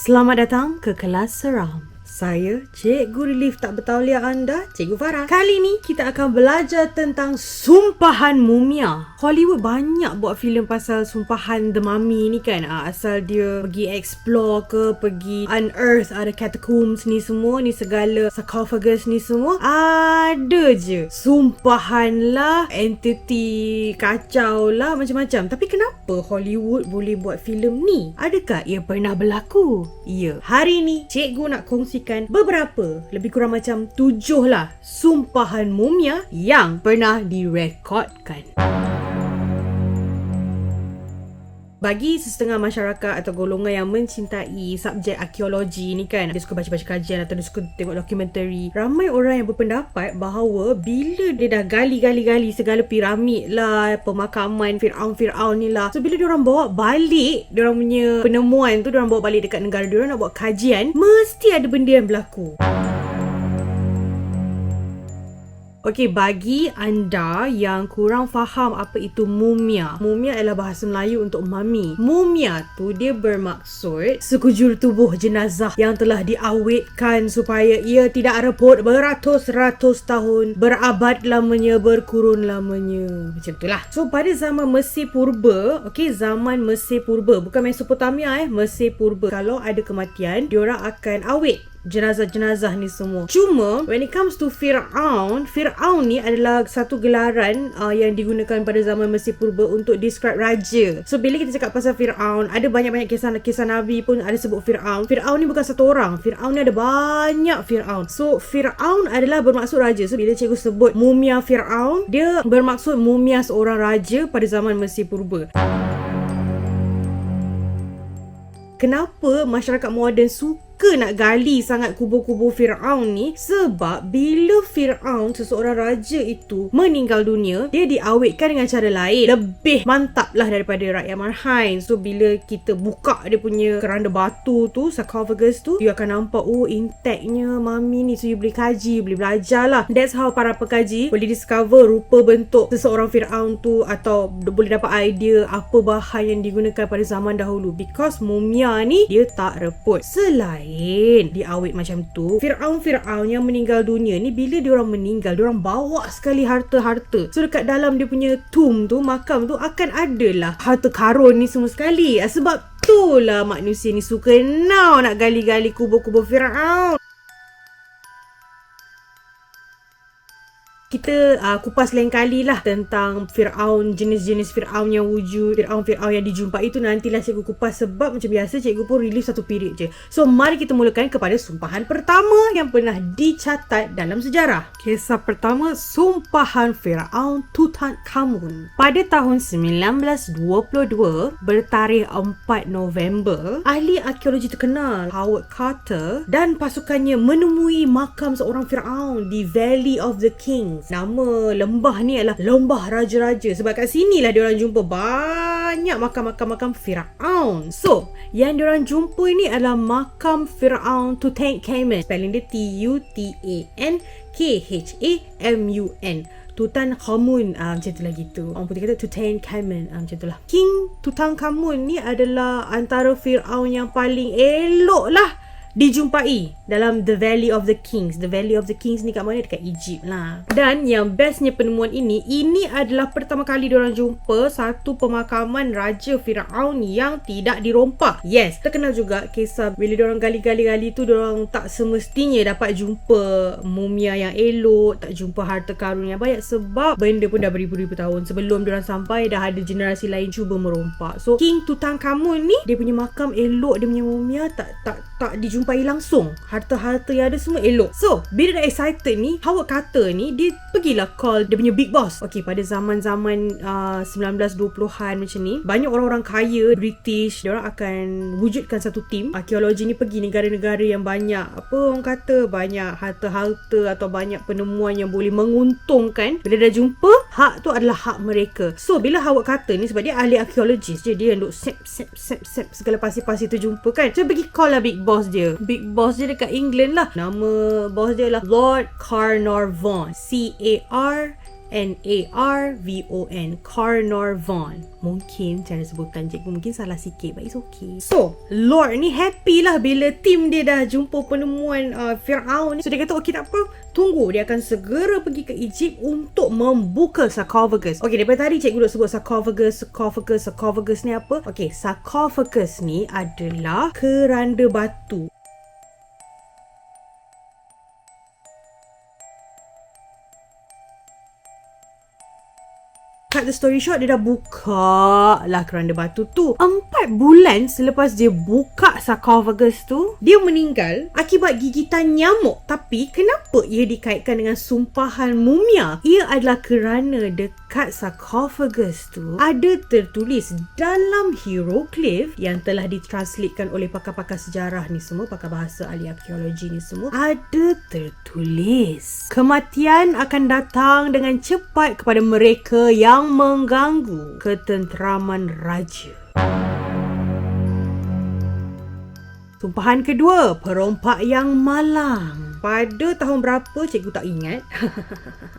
Selamat datang ke Kelas Seram. Saya, Cikgu Relief tak bertauliah anda, Cikgu Farah. Kali ni kita akan belajar tentang sumpahan mumia. Hollywood banyak buat filem pasal sumpahan The Mummy ni kan. Asal dia pergi explore ke, pergi unearth ada catacombs ni semua, ni segala sarcophagus ni semua. Ada je sumpahan lah, entity kacau lah, macam-macam. Tapi kenapa Hollywood boleh buat filem ni? Adakah ia pernah berlaku? Ya. Hari ni Cikgu nak kongsikan beberapa, lebih kurang macam 7 lah, sumpahan mumia yang pernah direkodkan. Bagi sesetengah masyarakat atau golongan yang mencintai subjek arkeologi ni kan, dia suka baca-baca kajian atau dia suka tengok dokumentari, ramai orang yang berpendapat bahawa bila dia dah gali-gali segala piramid lah, pemakaman Fir'aun ni lah, so bila diorang bawa balik diorang punya penemuan tu, diorang bawa balik dekat negara diorang nak buat kajian, mesti ada benda yang berlaku. Okey, bagi anda yang kurang faham apa itu mumia. Mumia adalah bahasa Melayu untuk mami. Mumia tu dia bermaksud sekujur tubuh jenazah yang telah diawetkan supaya ia tidak reput beratus-ratus tahun, berabad lamanya, berkurun lamanya. Macam itulah. So pada zaman Mesir Purba, okey, zaman Mesir Purba, bukan Mesopotamia Mesir Purba. Kalau ada kematian, diorang akan awet jenazah-jenazah ni semua. Cuma when it comes to Fir'aun ni adalah satu gelaran yang digunakan pada zaman Mesir Purba untuk describe raja. So bila kita cakap pasal Fir'aun, ada banyak-banyak kisah Nabi pun ada sebut Fir'aun. Fir'aun ni bukan satu orang. Fir'aun ni ada banyak Fir'aun. So Fir'aun adalah bermaksud raja. So bila cikgu sebut mumia Fir'aun, dia bermaksud mumia seorang raja pada zaman Mesir Purba. Kenapa masyarakat moden suka nak gali sangat kubur-kubur Fir'aun ni? Sebab bila Fir'aun, seseorang raja itu, meninggal dunia, dia diawetkan dengan cara lain, lebih mantap lah daripada rakyat marhain. So bila kita buka dia punya keranda batu tu, sarcophagus tu, you akan nampak intactnya mami ni. So you boleh kaji, boleh belajar lah. That's how para pekaji boleh discover rupa bentuk seseorang Fir'aun tu, atau boleh dapat idea apa bahan yang digunakan pada zaman dahulu. Because mumia ni dia tak reput. Selain diawet macam tu, Fir'aun yang meninggal dunia ni, bila diorang meninggal, diorang bawa sekali harta-harta. So dekat dalam dia punya tomb tu, makam tu, akan adalah harta karun ni semua sekali. Sebab itulah manusia ni suka nak gali-gali kubur-kubur Fir'aun. Kita kupas lain kali lah tentang Fir'aun, jenis-jenis Fir'aun yang wujud, Fir'aun yang dijumpai itu nantilah cikgu kupas. Sebab macam biasa cikgu pun release satu period je. So mari kita mulakan kepada sumpahan pertama yang pernah dicatat dalam sejarah. Kisah pertama, sumpahan Fir'aun Tutankhamun. Pada tahun 1922 bertarikh 4 November, ahli arkeologi terkenal Howard Carter dan pasukannya menemui makam seorang Fir'aun di Valley of the Kings. Nama lembah ni adalah Lembah Raja-Raja. Sebab kat sini lah diorang jumpa banyak makam-makam Fir'aun. So, yang diorang jumpa ni adalah makam Fir'aun Tutankhamun. Spelling dia Tutankhamun. Tutankhamun, macam tu lah gitu. Orang putih kata Tutankhamun, macam tu lah. King Tutankhamun ni adalah antara Fir'aun yang paling elok lah dijumpai dalam The Valley of the Kings. The Valley of the Kings ni kat mana? Dekat Egypt lah. Dan yang bestnya penemuan ini adalah pertama kali diorang jumpa satu pemakaman Raja Fir'aun yang tidak dirompak. Yes, terkenal juga kisah bila diorang gali-gali tu, diorang tak semestinya dapat jumpa mumia yang elok, tak jumpa harta karun yang banyak, sebab benda pun dah beribu-ribu tahun sebelum diorang sampai, dah ada generasi lain cuba merompak. So King Tutankhamun ni, dia punya makam elok, dia punya mumia tak dijumpai langsung. Harta-harta yang ada semua elok. So bila dah excited ni, Howard Carter ni, dia pergilah call dia punya big boss. Okay, pada zaman-zaman 1920-an macam ni, banyak orang-orang kaya British, diorang akan wujudkan satu tim arkeologi ni, pergi negara-negara yang banyak orang kata banyak harta-harta atau banyak penemuan yang boleh menguntungkan. Bila dah jumpa, hak tu adalah hak mereka. So bila Howard Carter ni, sebab dia ahli arkeologis, dia duk sep segala pasir-pasir tu jumpa kan. So pergi call lah big boss dia. Big boss dia dekat England lah. Nama bos dia lah Lord Carnarvon. Narvon, Carnarvon. Mungkin cara sebutan cikgu mungkin salah sikit, but it's okay. So, Lord ni happy lah bila tim dia dah jumpa penemuan Firaun ni. So, dia kata, okay tak apa, tunggu. Dia akan segera pergi ke Egypt untuk membuka sarcophagus. Okay, daripada tadi cikgu dah sebut sarcophagus ni apa? Okay, sarcophagus ni adalah keranda batu. Cut the story short, dia dah buka lah keranda batu tu. 4 bulan selepas dia buka sarcophagus tu, dia meninggal akibat gigitan nyamuk. Tapi kenapa ia dikaitkan dengan sumpahan mumia? Ia adalah kerana dekat sarcophagus tu ada tertulis dalam hieroglif yang telah ditranslatekan oleh pakar-pakar sejarah ni semua, pakar bahasa, ahli arkeologi ni semua. Ada tertulis kematian akan datang dengan cepat kepada mereka yang mengganggu ketenteraman raja. Sumpahan kedua, perompak yang malang. Pada tahun berapa cikgu tak ingat.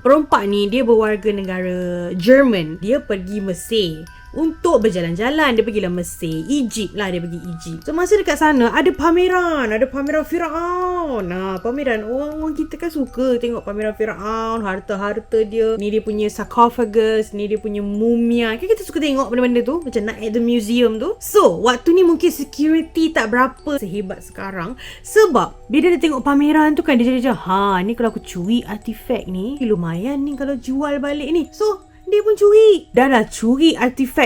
Perompak ni dia berwarga negara Jerman. Dia pergi Mesir untuk berjalan-jalan. Dia pergilah Mesir, Egypt lah, dia pergi Egypt. So masa dekat sana ada pameran Firaun. Pameran orang kita kan suka tengok pameran Firaun, harta-harta dia. Ni dia punya sarcophagus, ni dia punya mumia. Kan kita suka tengok benda-benda tu, macam nak at the museum tu. So waktu ni mungkin security tak berapa sehebat sekarang, sebab bila dia tengok pameran tu kan, dia jadi macam, ni kalau aku curi artifak ni, lumayan ni kalau jual balik ni. So dia pun curi. Dah curi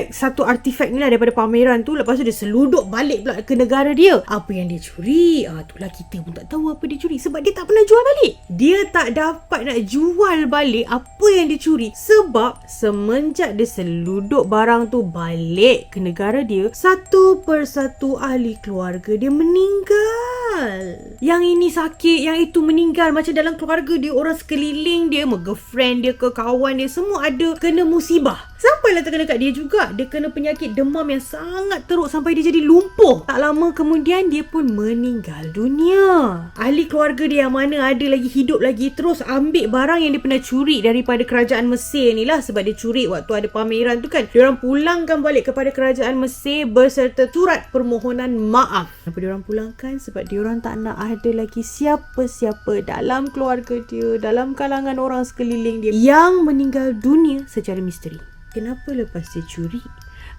satu artifak ni lah daripada pameran tu. Lepas tu dia seluduk balik pula ke negara dia. Apa yang dia curi? Itulah kita pun tak tahu apa dia curi. Sebab dia tak pernah jual balik. Dia tak dapat nak jual balik apa yang dia curi. Sebab semenjak dia seluduk barang tu balik ke negara dia, satu persatu ahli keluarga dia meninggal. Yang ini sakit, yang itu meninggal. Macam dalam keluarga dia, orang sekeliling dia, girlfriend dia ke kawan dia, semua ada kena musibah. Sampailah terkena kat dia juga. Dia kena penyakit demam yang sangat teruk sampai dia jadi lumpuh. Tak lama kemudian dia pun meninggal dunia. Ahli keluarga dia yang mana ada lagi hidup lagi terus ambil barang yang dia pernah curi daripada kerajaan Mesir ni lah. Sebab dia curi waktu ada pameran tu kan. Diorang pulangkan balik kepada kerajaan Mesir beserta surat permohonan maaf. Kenapa diorang pulangkan? Sebab diorang tak nak ada lagi siapa-siapa dalam keluarga dia, dalam kalangan orang sekeliling dia yang meninggal dunia secara misteri. Kenapa lepas dia curi,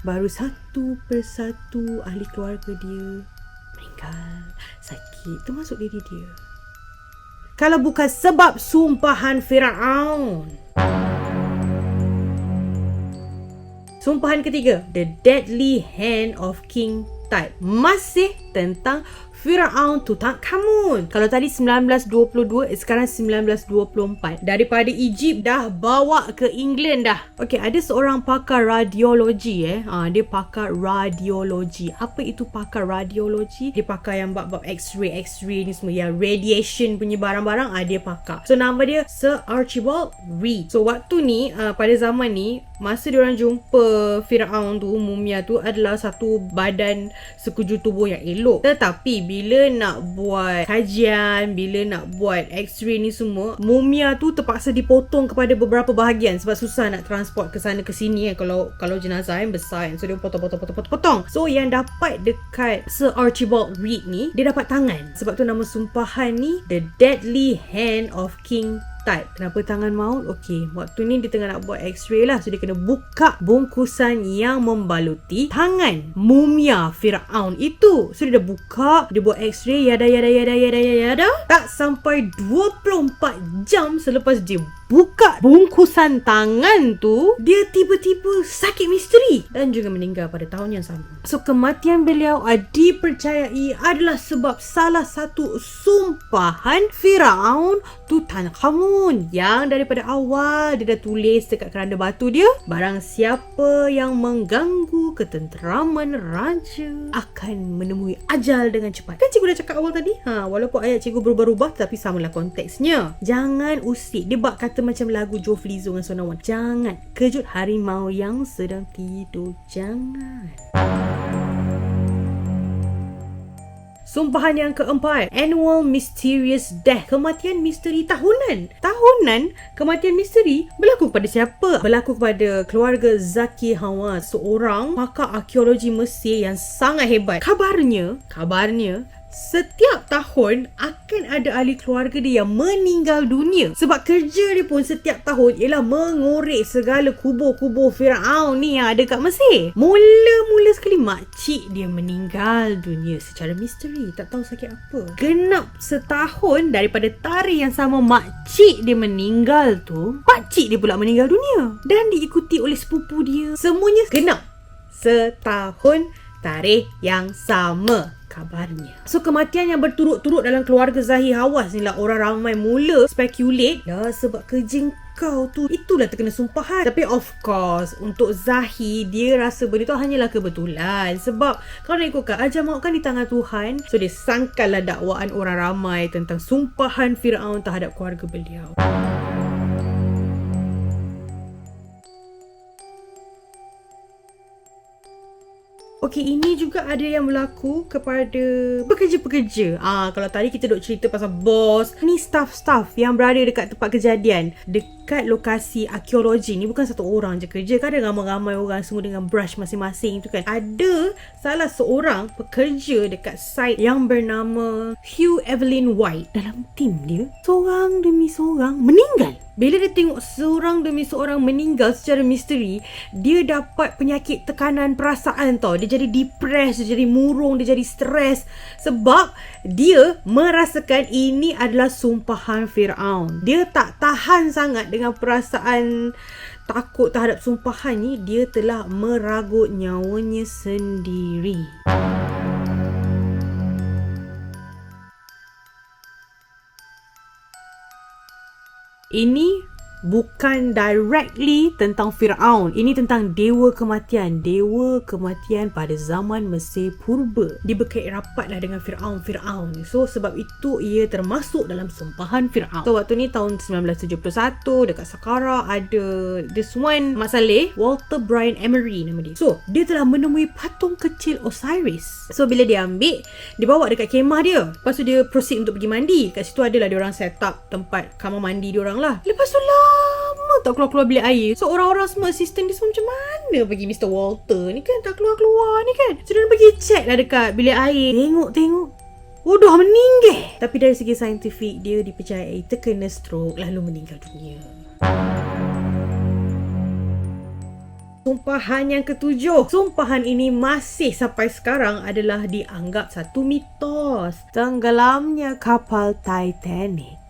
baru satu persatu ahli keluarga dia meninggal, sakit, termasuk diri dia? Kalau bukan sebab sumpahan Firaun. Sumpahan ketiga, The Deadly Hand of King Tut. Masih tentang Firaun Tutankhamun. Kalau tadi 1922, sekarang 1924. Daripada Egypt dah bawa ke England dah. Okey, ada seorang pakar radiologi dia pakar radiologi. Apa itu pakar radiologi? Dia pakar yang bab-bab X-ray ni semua, yang radiation punya barang-barang, dia pakar. So nama dia Sir Archibald Reed. So waktu ni pada zaman ni, masa diorang jumpa Firaun tu, mumia tu adalah satu badan sekujur tubuh yang elok. Tetapi bila nak buat kajian, bila nak buat X-ray ni semua, mumia tu terpaksa dipotong kepada beberapa bahagian sebab susah nak transport ke sana ke sini kalau jenazah yang besar kan. So dia potong. So yang dapat dekat Sir Archibald Reed ni, dia dapat tangan. Sebab tu nama sumpahan ni The Deadly Hand of King Tut. Kenapa tangan maut? Okey, waktu ni dia tengah nak buat X-ray lah. So dia kena buka bungkusan yang membaluti tangan mumia Firaun itu. So dia dah buka, dia buat X-ray, yada. Tak sampai 24 jam selepas dia buka bungkusan tangan tu, dia tiba-tiba sakit misteri dan juga meninggal pada tahun yang sama. So kematian beliau dipercayai adalah sebab salah satu sumpahan Firaun Tutankhamun yang daripada awal dia dah tulis dekat keranda batu dia, barang siapa yang mengganggu ketenteraman raja akan menemui ajal dengan cepat. Kan cikgu dah cakap awal tadi, walaupun ayat cikgu berubah-ubah tapi samalah konteksnya. Jangan usik. Dia bak kata macam lagu Joe Flizzo dengan Sonawan. Jangan kejut harimau yang sedang tidur. Jangan. Sumpahan yang keempat, Annual Mysterious Death, kematian misteri tahunan. Kematian misteri berlaku kepada siapa? Berlaku kepada keluarga Zaki Hawass, seorang pakar arkeologi Mesir yang sangat hebat. Kabarnya setiap tahun akan ada ahli keluarga dia yang meninggal dunia. Sebab kerja dia pun setiap tahun ialah mengorek segala kubur-kubur Firaun ni yang ada kat Mesir. Mula sekali makcik dia meninggal dunia secara misteri. Tak tahu sakit apa. Genap setahun daripada tarikh yang sama makcik dia meninggal tu, pakcik dia pula meninggal dunia. Dan diikuti oleh sepupu dia. Semuanya genap setahun tarikh yang sama kabarnya. So kematian yang berturut-turut dalam keluarga Zahi Hawass ni lah orang ramai mula speculate lah sebab kerja kau tu itulah terkena sumpahan. Tapi of course untuk Zahi, dia rasa benda tu hanyalah kebetulan. Sebab kalau nak ikutkan ajar maut kan di tangan Tuhan. So dia sangkallah dakwaan orang ramai tentang sumpahan Firaun terhadap keluarga beliau. Okey, ini juga ada yang berlaku kepada pekerja-pekerja. Kalau tadi kita duk cerita pasal bos, ni staff-staff yang berada dekat tempat kejadian, dekat lokasi arkeologi ni bukan satu orang je kerja kan, ada ramai-ramai orang semua dengan brush masing-masing tu kan. Ada salah seorang pekerja dekat site yang bernama Hugh Evelyn White. Dalam tim dia, seorang demi seorang meninggal. Bila dia tengok seorang demi seorang meninggal secara misteri, dia dapat penyakit tekanan perasaan tau. Dia jadi depressed, dia jadi murung, dia jadi stres. Sebab dia merasakan ini adalah sumpahan Firaun. Dia tak tahan sangat dengan perasaan takut terhadap sumpahan ni. Dia telah meragut nyawanya sendiri. Ini bukan directly tentang Firaun. Ini tentang dewa kematian. Dewa kematian pada zaman Mesir purba. Dia berkait rapatlah dengan Firaun ni. So sebab itu ia termasuk dalam sumpahan Firaun. So waktu ni tahun 1971 dekat Saqqara ada this one Mak Saleh, Walter Brian Emery nama dia. So dia telah menemui patung kecil Osiris. So bila dia ambil, dia bawa dekat kemah dia. Lepas tu dia proceed untuk pergi mandi. Kat situ adalah dia orang set up tempat kamar mandi dia orang lah. Lepas tu lama tak keluar-keluar bilik air. So orang-orang semua assistant dia semua macam mana bagi Mr. Walter ni kan tak keluar-keluar ni kan. So dia pergi check lah dekat bilik air. Tengok oh dah meninggal. Tapi dari segi saintifik dia dipercayai terkena stroke lalu meninggal dunia. Sumpahan yang ketujuh. Sumpahan ini masih sampai sekarang adalah dianggap satu mitos. Tenggelamnya kapal Titanic.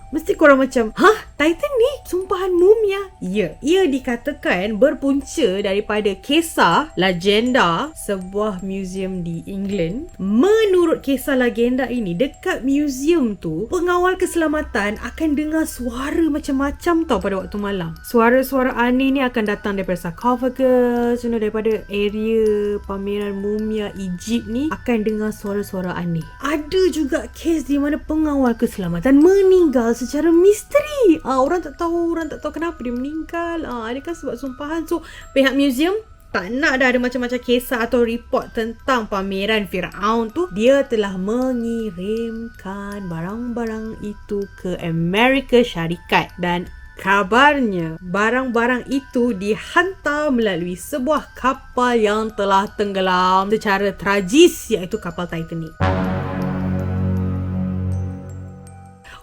Mesti korang macam, Titanic? Sumpahan mumia? Ya, ia dikatakan berpunca daripada kisah legenda sebuah museum di England. Menurut kisah legenda ini, dekat museum tu, pengawal keselamatan akan dengar suara macam-macam tau pada waktu malam. Suara-suara aneh ni akan datang daripada sarcophagus, daripada area pameran mumia Egypt ni akan dengar suara-suara aneh. Ada juga kes di mana pengawal keselamatan meninggal secara misteri. Orang tak tahu kenapa dia meninggal. Adakah sebab sumpahan? So pihak museum tak nak dah ada macam-macam kisah atau report tentang pameran Firaun tu. Dia telah mengirimkan barang-barang itu ke Amerika Syarikat dan kabarnya barang-barang itu dihantar melalui sebuah kapal yang telah tenggelam secara tragis, iaitu kapal Titanic.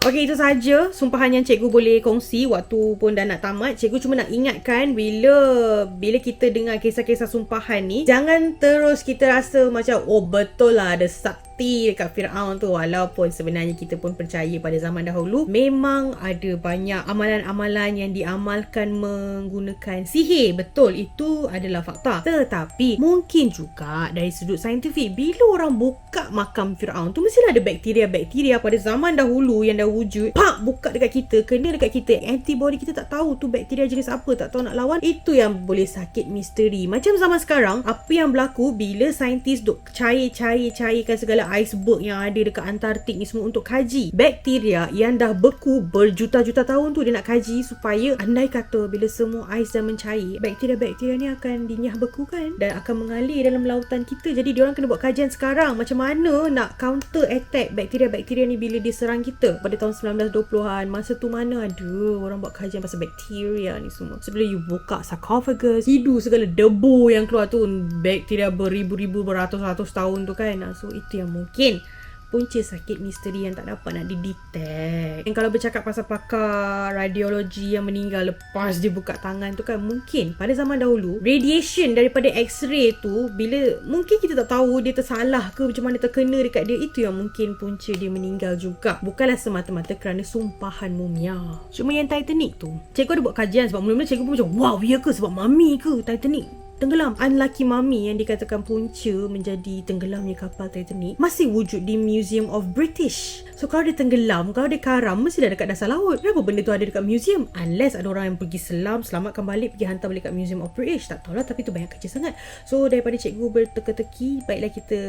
Okey, itu sahaja sumpahan yang cikgu boleh kongsi. Waktu pun dah nak tamat. Cikgu cuma nak ingatkan bila kita dengar kisah-kisah sumpahan ni, jangan terus kita rasa macam betul lah ada sakti dekat Firaun tu. Walaupun sebenarnya kita pun percaya pada zaman dahulu memang ada banyak amalan-amalan yang diamalkan menggunakan sihir. Betul, itu adalah fakta. Tetapi mungkin juga dari sudut saintifik, bila orang buka makam Firaun tu, mestilah ada bakteria-bakteria pada zaman dahulu yang dah wujud. Buka dekat kita, kena dekat kita, antibody kita tak tahu tu bakteria jenis apa, tak tahu nak lawan. Itu yang boleh sakit misteri. Macam zaman sekarang, apa yang berlaku bila saintis duk cairkan segala bakteria iceberg yang ada dekat Antartik ni semua untuk kaji bakteria yang dah beku berjuta-juta tahun tu. Dia nak kaji supaya andai kata bila semua ais dah mencair, bakteria-bakteria ni akan dinyah bekukan dan akan mengalir dalam lautan kita. Jadi diorang kena buat kajian sekarang macam mana nak counter attack bakteria-bakteria ni bila dia serang kita pada tahun 1920-an. Masa tu mana ada orang buat kajian pasal bakteria ni semua. Sebelum you buka sarcophagus, hidu segala debu yang keluar tu, bakteria beribu-ribu beratus-ratus tahun tu kan. So itu yang mungkin punca sakit misteri yang tak dapat nak didetect. Dan kalau bercakap pasal pakar radiologi yang meninggal lepas dia buka tangan tu kan, mungkin pada zaman dahulu radiation daripada x-ray tu, bila mungkin kita tak tahu dia tersalah ke macam mana terkena dekat dia, itu yang mungkin punca dia meninggal juga. Bukanlah semata-mata kerana sumpahan mumia. Cuma yang Titanic tu, cikgu ada buat kajian. Sebab mula-mula cikgu pun macam, wow, ya ke sebab mami ke Titanic tenggelam? Unlucky mummy yang dikatakan punca menjadi tenggelamnya kapal Titanic masih wujud di Museum of British. So kalau dia tenggelam, kalau dia karam, mesti dah dekat dasar laut. Kenapa benda tu ada dekat museum? Unless ada orang yang pergi selam, selamatkan balik, pergi hantar balik kat Museum of British. Tak tahulah, tapi tu banyak kerja sangat. So daripada cikgu berteka-teki, baiklah kita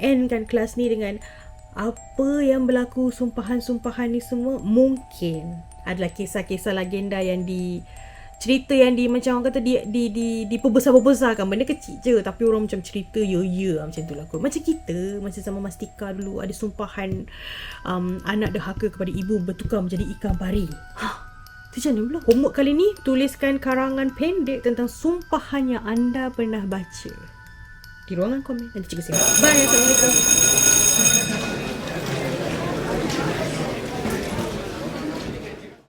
endkan kelas ni dengan apa yang berlaku, sumpahan-sumpahan ni semua mungkin adalah kisah-kisah legenda yang cerita yang macam orang kata diperbesar-besarkan. Benda kecil je tapi orang macam cerita macam tu lah kot. Macam kita masa zaman Mastika dulu ada sumpahan anak derhaka kepada ibu bertukar menjadi ikan pari. Tu macam mana pula? Homework kali ni tuliskan karangan pendek tentang sumpahan yang anda pernah baca di ruangan komen. Nanti cikgu sini. Bye. Assalamualaikum.